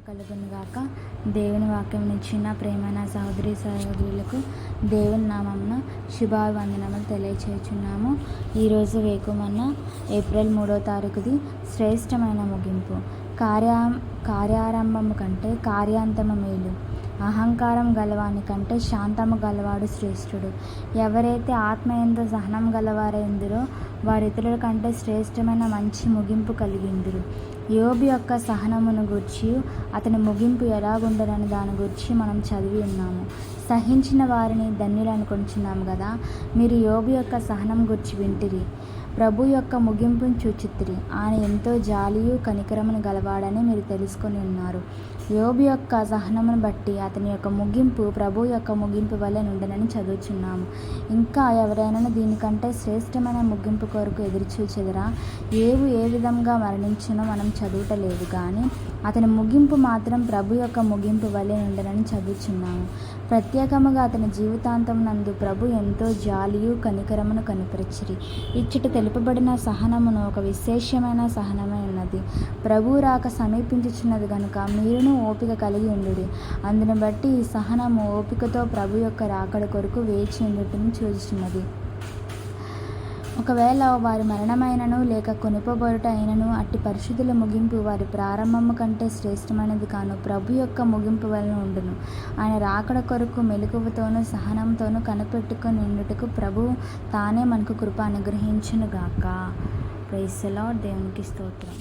కలుగును గాక. దేవుని వాక్యం ఇచ్చిన ప్రేమైన సహోదరి సహోదరులకు దేవుని నామమున శుభాభివందనములు తెలియచేయుచున్నాము. ఈరోజు వేకుమన్న ఏప్రిల్ 3వ తారీఖుది శ్రేష్టమైన ముగింపు. కార్యారంభము కంటే కార్యాంతము మేలు. అహంకారం గలవాని కంటే శాంతము గలవాడు శ్రేష్ఠుడు. ఎవరైతే ఆత్మయందు సహనం గలవారైందిరో వారు ఇతరుల కంటే శ్రేష్టమైన మంచి ముగింపు కలిగిందురు. యోబు యొక్క సహనమును గూర్చి అతని ముగింపు ఎలాగుండనని దాని గురించి మనం చదివి ఉన్నాము. సహించిన వారిని ధన్యులు అనుకుంటున్నాము కదా. మీరు యోబు యొక్క సహనం గురించి వింటిరి, ప్రభు యొక్క ముగింపును చూచితిరి. ఆయన ఎంతో జాలియు కనికరమును గలవాడని మీరు తెలుసుకొని ఉన్నారు. యోబు యొక్క సహనమును బట్టి అతని యొక్క ముగింపు ప్రభు యొక్క ముగింపు వలె నుండనని చదువుచున్నాము. ఇంకా ఎవరైనా దీనికంటే శ్రేష్టమైన ముగింపు కొరకు ఎదురుచూచెదరా? యోబు ఏ విధంగా మరణించునో మనం చదువుటలేదు, కానీ అతని ముగింపు మాత్రం ప్రభు యొక్క ముగింపు వలె నుండనని చదువుచున్నాము. ప్రత్యేకముగా అతని జీవితాంతం నందు ప్రభు ఎంతో జాలియు కనికరమును కనిపరిచిరి. ఇచ్చట తెలుపబడిన సహనమును ఒక విశేషమైన సహనమై ఉన్నది. ప్రభు రాక సమీపించుచున్నది గనుక మీరును ఓపిక కలిగి ఉండుడి. అందును బట్టి ఈ సహనము ఓపికతో ప్రభు యొక్క రాకడ కొరకు వేచి ఉండుటను చూచుచున్నది. ఒకవేళ వారి మరణమైనను లేక కొనుపబడుట అయినను అట్టి పరిశుద్ధుల ముగింపు వారి ప్రారంభము కంటే శ్రేష్టమైనది కాను, ప్రభు యొక్క ముగింపు వలన ఉండును. ఆయన రాకడ కొరకు మెలకువతోనూ సహనంతోనూ కనిపెట్టుకొని ఉండుటకు ప్రభు తానే మనకు కృప అనుగ్రహించును గాక. Praise the Lord. దేవునికి స్తోత్రం.